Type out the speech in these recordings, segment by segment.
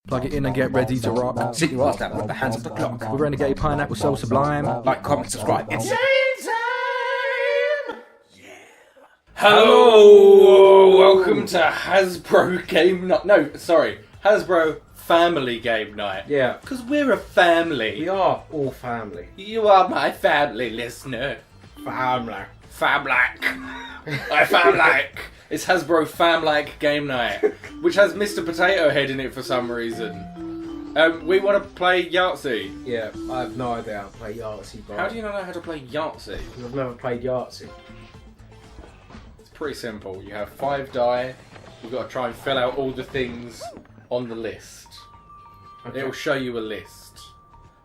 Plug it in and get ready to rock. Sit your ass down with the hands of the clock. With Renegade Pineapple so sublime. Like, comment, subscribe. It's Hello! Welcome to Hasbro Game Night. No, sorry. Hasbro Family Game Night. Yeah. Because we're a family. We are all family. You are my family listener. Family. Famlike. I famlike. It's Hasbro Famlike Game Night, which has Mr Potato Head in it for some reason. We want to play Yahtzee. Yeah, I have no idea how to play Yahtzee, bro. How do you not know how to play Yahtzee? I've never played Yahtzee. It's pretty simple. You have 5 die. You've got to try and fill out all the things on the list. Okay. It will show you a list.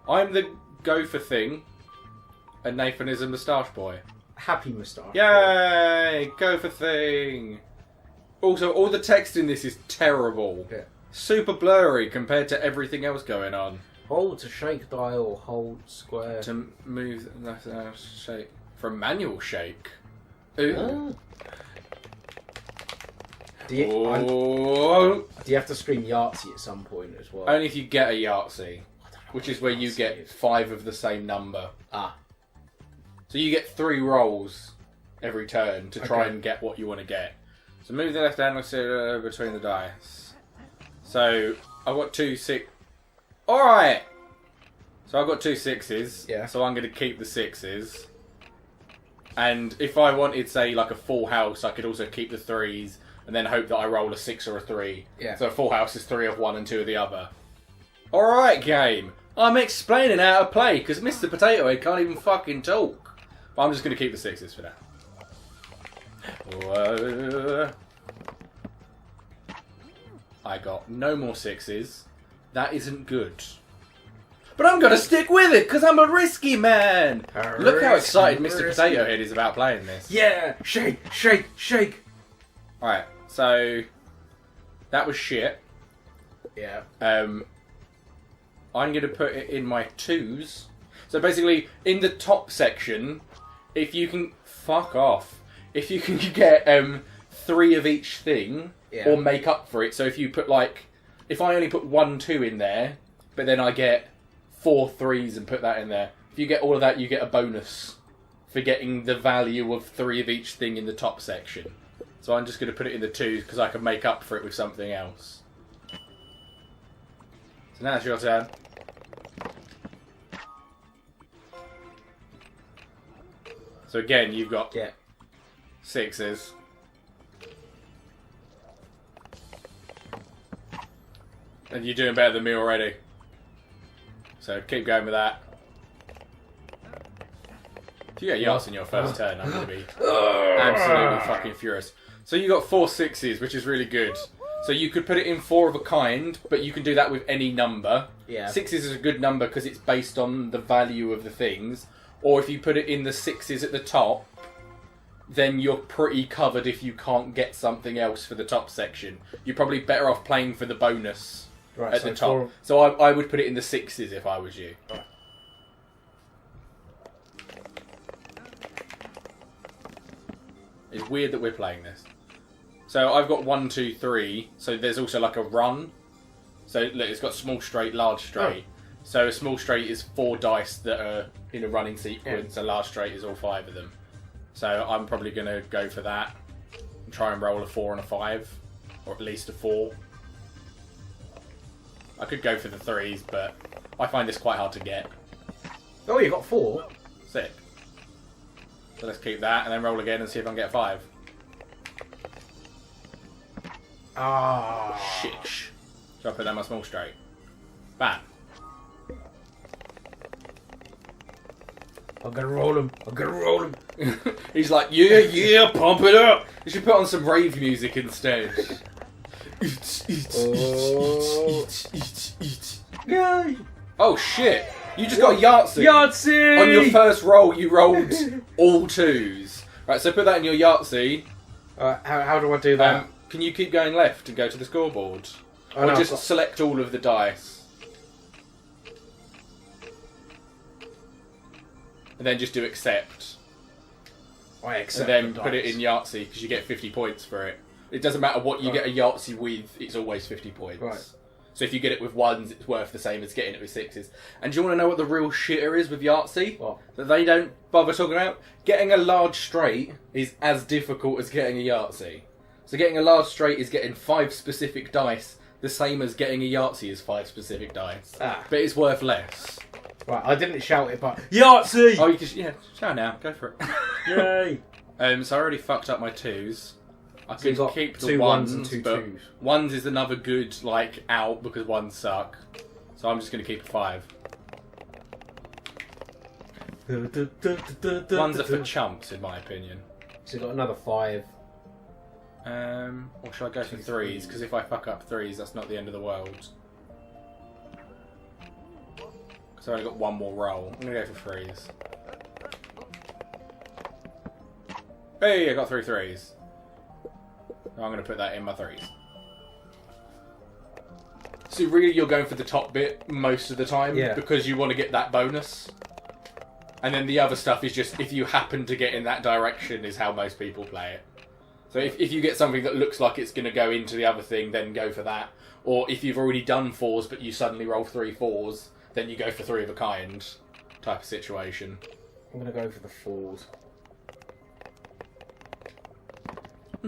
I'm the gopher thing, and Nathan is a moustache boy. Happy moustache. Yay! Gopher thing! Also, all the text in this is terrible. Yeah. Super blurry compared to everything else going on. Hold to shake dial or hold square. To move left shake. From manual shake. Ooh. Do you, Oh. do you have to scream Yahtzee at some point as well? Only if you get a Yahtzee, which is where you get 5 of the same number. Ah. So you get 3 rolls every turn to try and get what you want to get. So move the left hand between the dice. So I've got 2 6. Alright! So I've got 2 6s. Yeah. So I'm going to keep the 6s. And if I wanted, say, like a full house, I could also keep the 3s and then hope that I roll a 6 or a 3. Yeah. So a full house is 3 of one and 2 of the other. Alright, game. I'm explaining how to play because Mr Potato Head can't even fucking talk. But I'm just going to keep the 6s for now. I got no more 6s. That isn't good. But I'm going to stick with it because I'm a risky man. Look how excited Mr Potato Head is about playing this. Yeah! Shake, shake, shake! Alright, so that was shit. Yeah. I'm going to put it in my 2s. So basically, in the top section, if you can... Fuck off. If you can get 3 of each thing, or make up for it. So if you put like... If I only put 1 2 in there, but then I get 4 3s and put that in there. If you get all of that, you get a bonus for getting the value of 3 of each thing in the top section. So I'm just going to put it in the 2s because I can make up for it with something else. So now it's your turn. So again, you've got 6s. And you're doing better than me already. So keep going with that. If you get Yahtzee in your first turn, I'm going to be absolutely fucking furious. So you got 4 6s, which is really good. So you could put it in 4 of a kind, but you can do that with any number. Yeah. 6s is a good number because it's based on the value of the things. Or if you put it in the 6s at the top, then you're pretty covered if you can't get something else for the top section. You're probably better off playing for the bonus at the top. So I would put it in the 6s if I was you. Right. It's weird that we're playing this. So I've got 1 2 3. So there's also like a run. So look, it's got small straight, large straight. So a small straight is 4 dice that are in a running sequence. A large straight is all 5 of them. So I'm probably going to go for that. And try and roll a 4 and a 5. Or at least a 4. I could go for the 3s, but I find this quite hard to get. Oh, you got 4? Sick. So let's keep that and then roll again and see if I can get 5. Ah. Shit. So I put that in my small straight. Bam. I'm gonna roll him. I'm gonna roll him. He's like, yeah, pump it up. You should put on some rave music instead. Yay! Oh shit! You just got Yahtzee. Yahtzee! On your first roll, you rolled all 2s. Right, so put that in your Yahtzee. How do I do that? Can you keep going left and go to the scoreboard? Oh, or no, just select all of the dice. And then just do accept. I accept. And then put it in Yahtzee because you get 50 points for it. It doesn't matter what you get a Yahtzee with, it's always 50 points. Right. So if you get it with ones, it's worth the same as getting it with sixes. And do you want to know what the real shitter is with Yahtzee? What? That they don't bother talking about? Getting a large straight is as difficult as getting a Yahtzee. So getting a large straight is getting 5 specific dice, the same as getting a Yahtzee is 5 specific dice. Ah. But it's worth less. Right, I didn't shout it, but Yahtzee! Oh, you can, yeah, shout now. Go for it. Yay! So I already fucked up my 2s. I So you could got keep the 2 ones, and 2 but 2s. 1s is another good, like, out because 1s suck. So I'm just going to keep a 5. 1s are for chumps, in my opinion. So you got another 5. Or should I go for 3s? Because if I fuck up 3s, that's not the end of the world. Because I only got 1 more roll. I'm going to go for 3s. Hey, I got 3 3s. I'm going to put that in my 3s. So really you're going for the top bit most of the time because you want to get that bonus. And then the other stuff is just if you happen to get in that direction is how most people play it. So if you get something that looks like it's going to go into the other thing, then go for that. Or if you've already done 4s but you suddenly roll 3 4s, then you go for 3 of a kind type of situation. I'm going to go for the 4s.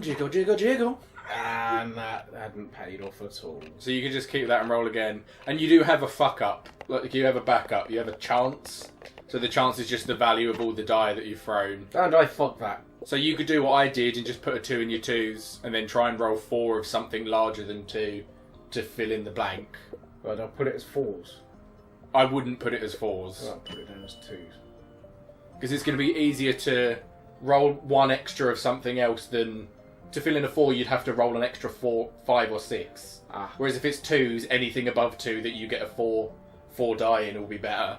Jiggle, jiggle, jiggle. And that hadn't paid off at all. So you can just keep that and roll again. And you do have a fuck up. Like you have a backup. You have a chance. So the chance is just the value of all the die that you've thrown. And I fuck that. So you could do what I did and just put a 2 in your 2s and then try and roll 4 of something larger than 2 to fill in the blank. But I'll put it as 4s. I wouldn't put it as 4s. I'll put it down as 2s. Because it's going to be easier to roll 1 extra of something else than... To fill in a 4, you'd have to roll an extra 4, 5 or 6. Whereas if it's 2s, anything above 2 that you get a 4 die in will be better.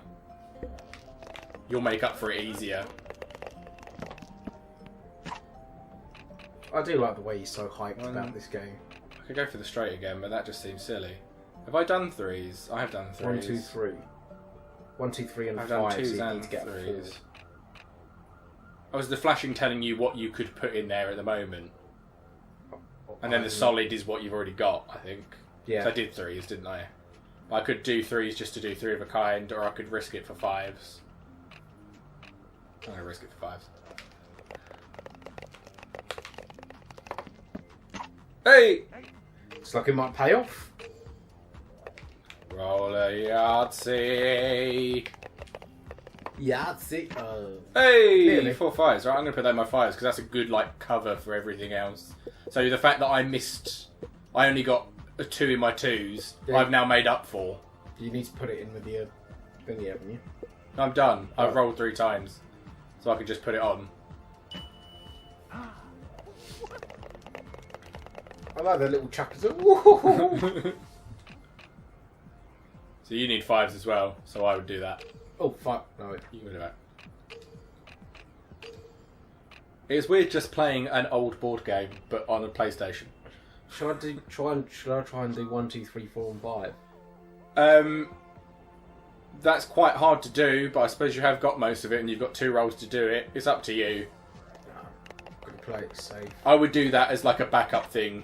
You'll make up for it easier. I do like the way he's so hyped about this game. I could go for the straight again, but that just seems silly. Have I done 3s? I have done 3s. 1, 2, 3. 1, 2, 3 and I've 5, done so 2s you and need to get 3s. I was the flashing telling you what you could put in there at the moment. And then the solid is what you've already got, I think. Yeah. So I did 3s, didn't I? I could do 3s just to do 3 of a kind, or I could risk it for 5s. I'm going to risk it for 5s. Hey! Looks like it might pay off. Roll a Yahtzee. Yahtzee. Hey! Really? 4 5s. Right, I'm going to put that in my 5s because that's a good like cover for everything else. So the fact that I only got a 2 in my 2s, Yeah. I've now made up for. You need to put it in with the thingy, haven't you? I'm done. I've Oh. rolled 3 times. So I can just put it on. I like the little chuckers. So you need 5s as well, so I would do that. Oh, fuck. No. You can do that. It's weird just playing an old board game, but on a PlayStation. Should I try and do 1, 2, 3, 4 and 5? That's quite hard to do, but I suppose you have got most of it and you've got 2 rolls to do it. It's up to you. I'm going to play it safe. I would do that as like a backup thing.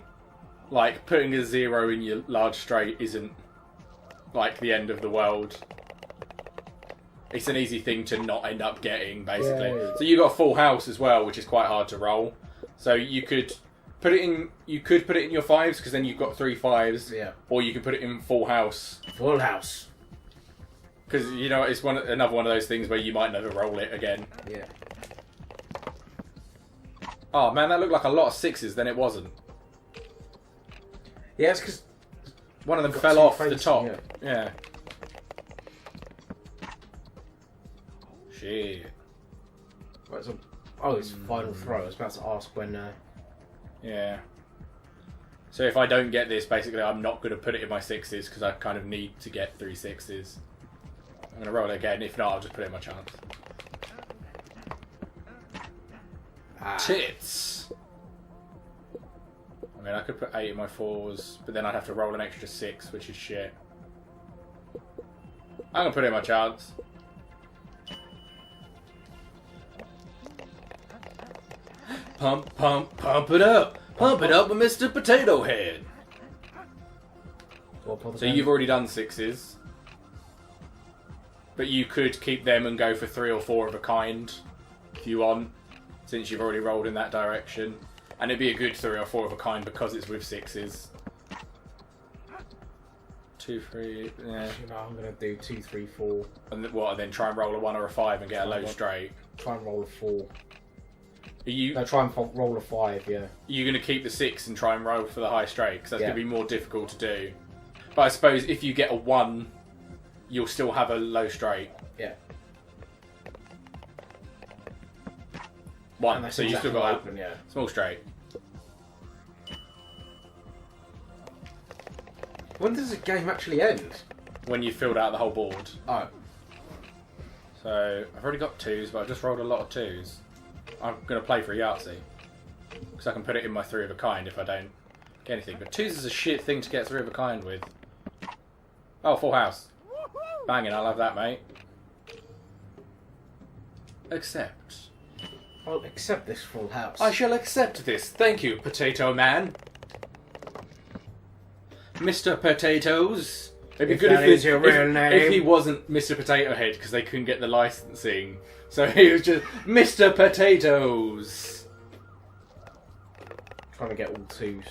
Like, putting a 0 in your large straight isn't like the end of the world. It's an easy thing to not end up getting, basically. Yay. So you got a full house as well, which is quite hard to roll. So you could put it in. You could put it in your 5s because then you've got 3 5s. Yeah. Or you could put it in full house Full house. because you know it's another one of those things where you might never roll it again. Yeah. Oh man, that looked like a lot of 6s. Then it wasn't. Yeah, it's because One of them got fell 2 off the faces, top. yeah. Yeah. Shit. Right, so, it's final throw. I was about to ask when. Yeah. So if I don't get this, basically I'm not going to put it in my 6s because I kind of need to get 3 6s. I'm going to roll it again. If not, I'll just put it in my chance. Tits! I mean, I could put 8 in my 4s, but then I'd have to roll an extra 6, which is shit. I'm going to put it in my chance. Pump, pump, pump it up. Pump it up with Mr. Potato Head. So you've already done 6s. But you could keep them and go for 3 or 4 of a kind if you want, since you've already rolled in that direction. And it'd be a good 3 or 4 of a kind because it's with 6s. 2, 3, yeah. You know, I'm going to do 2, 3, 4. And then try and roll a 1 or a 5 and get a low straight. Try and roll a 4. Are you? No, try and roll a 5, yeah. You're going to keep the 6 and try and roll for the high straight, because that's Yeah. going to be more difficult to do. But I suppose if you get a 1, you'll still have a low straight. Yeah. 1, so you still got a yeah. small straight. When does the game actually end? When you've filled out the whole board. Oh. So, I've already got 2s, but I've just rolled a lot of 2s. I'm going to play for a Yahtzee. Because I can put it in my 3 of a kind if I don't get anything. But 2s is a shit thing to get 3 of a kind with. Oh, full house. Banging, I'll have that, mate. Accept. I'll accept this full house. I shall accept this. Thank you, Potato Man. Mr. Potatoes. It'd be If good that is your real name. if he wasn't Mr. Potato Head because they couldn't get the licensing. So he was just Mr. Potatoes. Trying to get all 2s.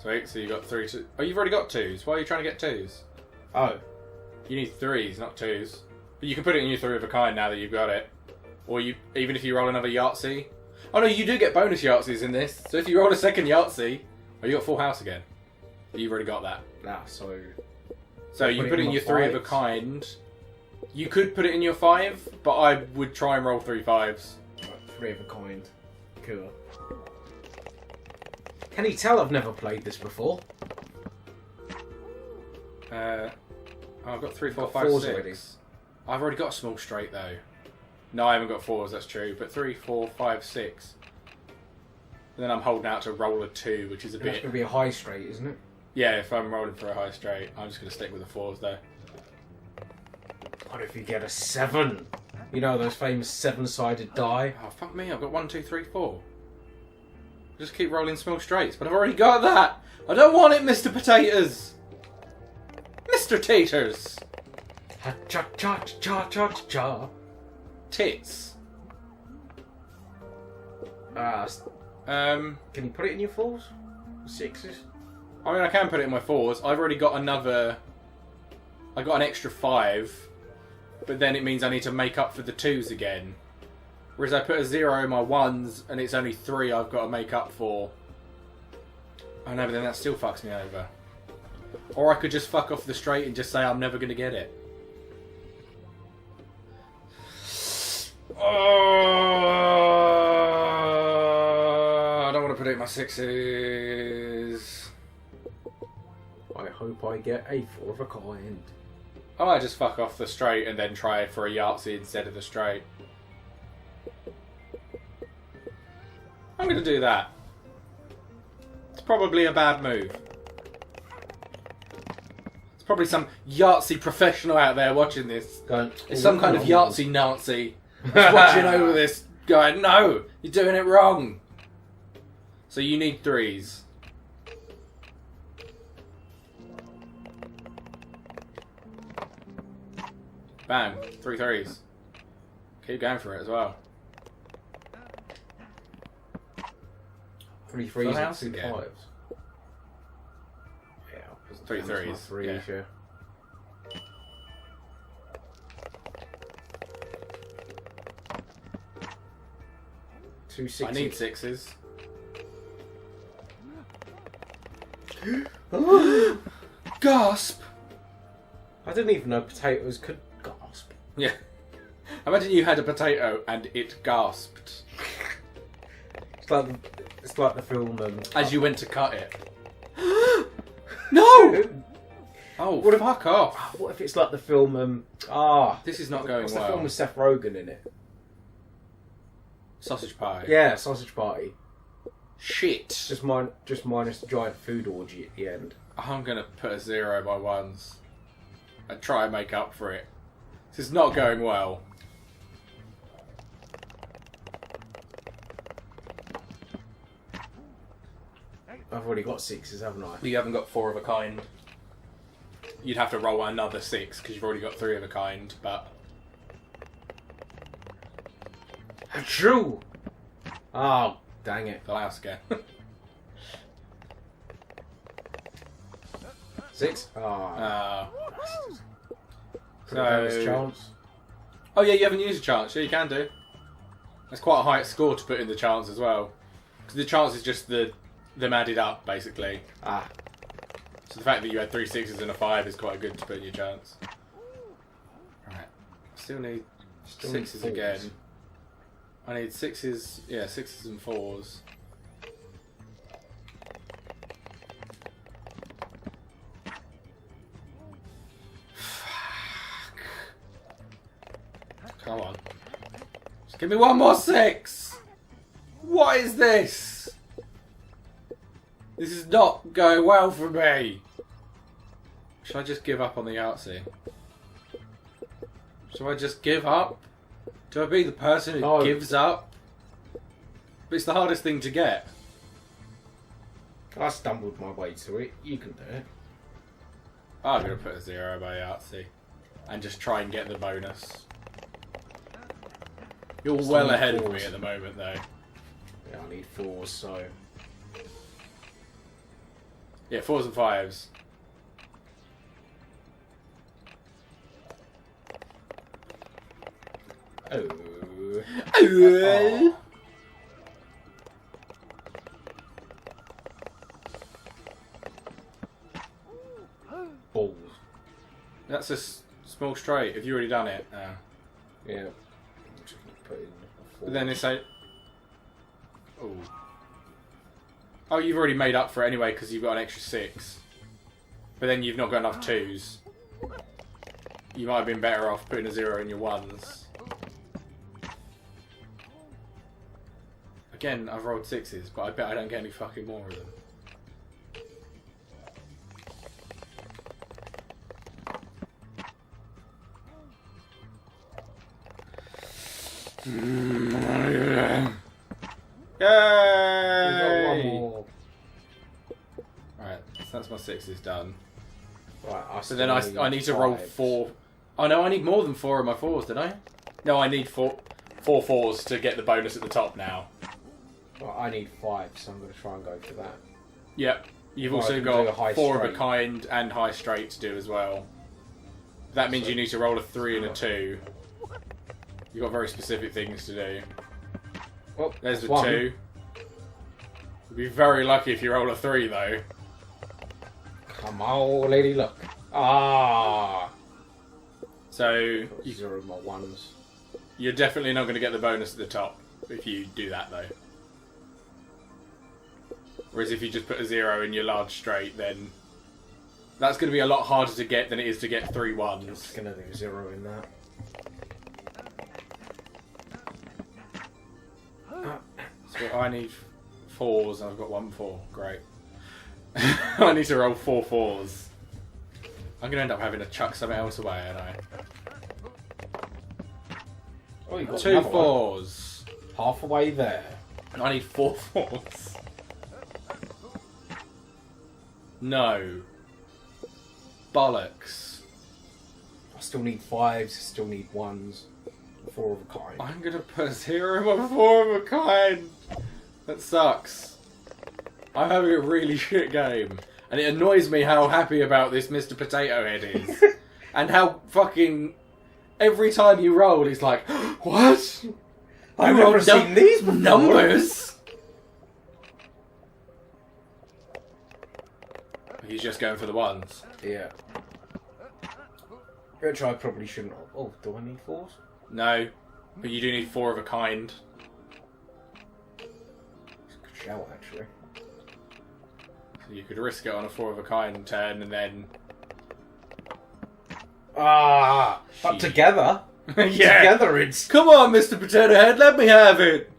Sweet, so you got 3 2. Oh, you've already got 2s. Why are you trying to get 2s? Oh. You need 3s, not 2s. But you can put it in your 3 of a kind now that you've got it. Or you even if you roll another Yahtzee. Oh no, you do get bonus Yahtzees in this. So if you roll a second Yahtzee, oh, you got full house again. You've already got that. Nah, so... So you put it in your 3 of a kind. You could put it in your 5, but I would try and roll 3 5s. Right, 3 of a kind. Cool. Can you tell I've never played this before? Oh, I've got 3, 4, Got 5, 4s 6. already. I've already got a small straight though. No, I haven't got 4s, that's true. But 3, 4, 5, 6. And then I'm holding out to roll a 2, which is a That's bit... going to be a high straight, isn't it? Yeah, if I'm rolling for a high straight, I'm just going to stick with the 4s though. What if you get a 7? You know those famous 7-sided die? Oh, fuck me, I've got 1, 2, 3, 4. Just keep rolling small straights, but I've already got that! I don't want it, Mr. Potatoes! Mr. Taters! Ha cha cha cha cha cha cha. Tits. Can you put it in your 4s? 6s? I mean, I can put it in my 4s. I've already got another... I got an extra 5, but then it means I need to make up for the 2s again. Whereas I put a 0 in my 1s, and it's only 3 I've got to make up for. Oh no, but then that still fucks me over. Or I could just fuck off the straight and just say I'm never going to get it. Oh, I don't want to put it in my 6s. I hope I get a 4 of a kind. I might just fuck off the straight and then try for a Yahtzee instead of the straight. I'm going to do that. It's probably a bad move. There's probably some Yahtzee professional out there watching this. It's some kind of Yahtzee Nazi that's watching over this guy. No, you're doing it wrong. So you need 3s. Bam, 3 3s. Keep going for it as well. 3 Full 3s house and 2 again. 5s. Yeah, I'll put 3 down as my 3s, 3s, yeah. Two 6s. I need 6s. Gasp! I didn't even know potatoes could gasp. Yeah. Imagine you had a potato and it gasped It's like the film. as you went to cut it. No! Oh, fuck off. What if it's like the film? This is not going What's the well. film with Seth Rogen in it? Sausage pie. Yeah, Sausage Party. Shit. Just minus the giant food orgy at the end. I'm gonna put a 0 by 1s and try and make up for it. This is not going well. I've already got 6s, haven't I? You haven't got 4 of a kind. You'd have to roll another 6 because you've already got 3 of a kind, but... Achoo! Oh, dang it. The louse again. 6? Oh. So... chance. Oh yeah, you haven't used a chance. Yeah, you can do. That's quite a high score to put in the chance as well. Because the chance is just them added up, basically. Ah. So the fact that you had 3 6s and a 5 is quite good to put in your chance. Right. Still need 6s again. I need 6s, yeah, 6s and 4s. Come on. Just give me one more 6! What is this? This is not going well for me. Should I just give up on the Yahtzee? Should I just give up? Do I be the person who gives up? But it's the hardest thing to get. I stumbled my way to it. You can do it. I'm going to put a 0 by Yahtzee. And just try and get the bonus. You're well ahead of me at the moment, though. Yeah, I need 4s, so... Yeah, 4s and 5s. Oh. Oh. Balls. That's a small straight. Have you already done it? Yeah. I'm just gonna put in a 4. But then it's like... Oh. Oh, you've already made up for it anyway because you've got an extra 6. But then you've not got enough 2s. You might have been better off putting a 0 in your 1s. Again, I've rolled 6s, but I bet I don't get any fucking more of them. Yay! Right, so that's my 6s done. Right, So then I need to roll 4. Oh no, I need more than 4 of my 4s, did I? No, I need four 4s to get the bonus at the top now. Well, I need 5, so I'm going to try and go for that. Yep. You've Well, I also can got do a high 4 of a straight. kind and high straight to do as well. That means you need to roll a 3 and a 2. You've got very specific things to do. Well, There's the one. 2. You'd be very lucky if you roll a 3 though. Come on, lady, look. Ah! So You 0 my 1s. you're definitely not going to get the bonus at the top if you do that though. Whereas if you just put a 0 in your large straight, then that's going to be a lot harder to get than it is to get 3 I'm 1s. just going to do 0 in that. So I need 4s and I've got 1 4. Great. I need to roll 4 4s. I'm going to end up having to chuck something else away, aren't I? Oh, you got 2 another one. 4s. Halfway there. I need 4 4s. No. Bollocks. I still need 5s, still need 1s. 4 of a kind. I'm going to put 0 on 4 of a kind. That sucks. I'm having a really shit game. And it annoys me how happy about this Mr. Potato Head is. And how fucking... Every time you roll, he's like, what? I've never seen these before. numbers. He's just going for the 1s. Yeah. Which I probably shouldn't have. Oh, do I need 4s? No, but you do need 4 of a kind. Good shout, actually. So you could risk it on a 4 of a kind turn and then... Ah! But Shit. together? Yeah. Together it's... Come on, Mr. Potato Head, let me have it!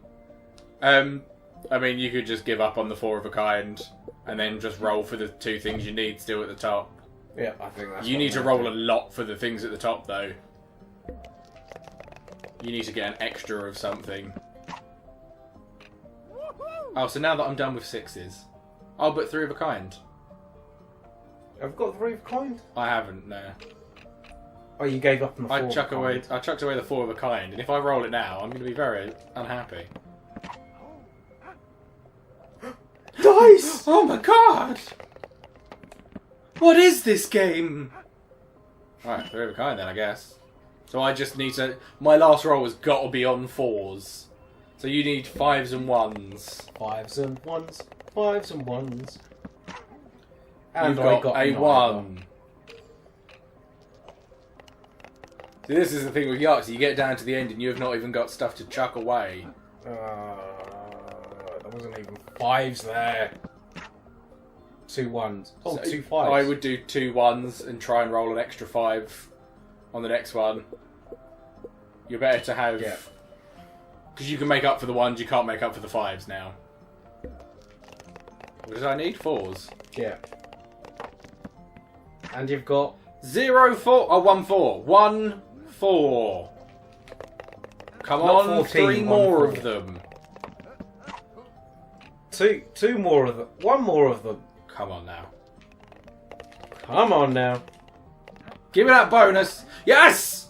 I mean, you could just give up on the 4 of a kind and then just roll for the 2 things you need still at the top. Yeah, I think that's You what need I'm to gonna roll do. a lot for the things at the top, though. You need to get an extra of something. Oh, so now that I'm done with 6s, Oh, but 3 of a kind. I've got 3 of a kind. I haven't, no. Oh, you gave up on the 4 I of a chucked away kind. the 4 of a kind, and if I roll it now, I'm going to be very unhappy. Dice! Oh my god! What is this game? Alright, 3 of a kind then, I guess. So I just need to... My last roll has got to be on 4s. So you need 5s and 1s. 5s and 1s. 5s and 1s. And You've I got a neither. 1. See, this is the thing with Yahtzee. You get down to the end and you have not even got stuff to chuck away. There wasn't even 5s there. 2 1s. Oh, So 2 5s. I would do 2 1s and try and roll an extra 5 on the next one. You're better to have... Yeah. Because you can make up for the 1s, you can't make up for the 5s now. What does I need? 4s. Yeah. And you've got... 0 4. Oh, 1 4. 1 4. Come Not on, 14, 3 1 more 4. of them. Two more of them. 1 more of them. Come on now. Come on now. Give me that bonus. Yes!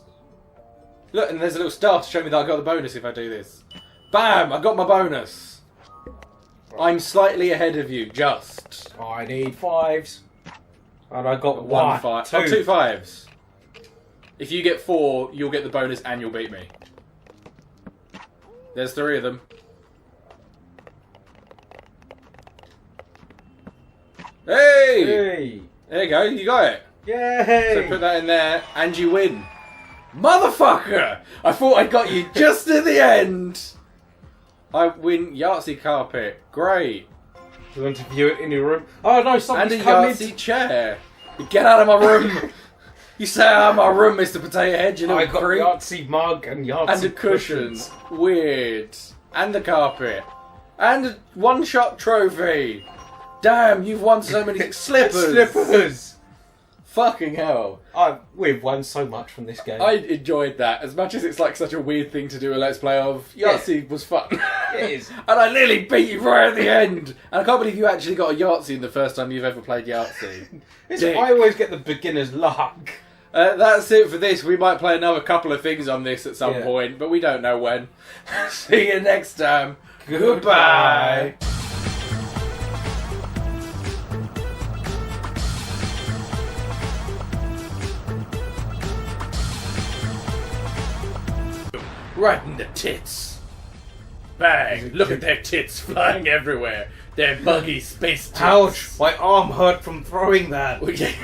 Look, and there's a little star to show me that I got the bonus if I do this. Bam! I got my bonus. I'm slightly ahead of you, just. I need 5s. And I got 1 5. 2. Oh, 2 5s. If you get 4, you'll get the bonus and you'll beat me. There's 3 of them. Hey! Hey! There you go, you got it. Yay! So put that in there and you win. Motherfucker! I thought I got you just at the end. I win Yahtzee carpet. Great. You want to view it in your room? Oh no, And somebody's a come Yahtzee in. chair. You get out of my room. You stay out of my room, Mr. Potato Head, you I little got creep. Yahtzee mug and Yahtzee And a cushion. Weird. And the carpet. And a one-shot trophy. Damn, you've won so many slippers. Slippers. Fucking hell. We've won so much from this game. I enjoyed that. As much as it's like such a weird thing to do a Let's Play of, Yahtzee was fun. It is. And I nearly beat you right at the end. And I can't believe you actually got a Yahtzee in the first time you've ever played Yahtzee. Dick. I always get the beginner's luck. That's it for this. We might play another couple of things on this at some Yeah. point, but we don't know when. See you next time. Goodbye. Right in the tits. Bang. Look at their tits flying everywhere. Their buggy space tits. Ouch! My arm hurt from throwing that. Okay.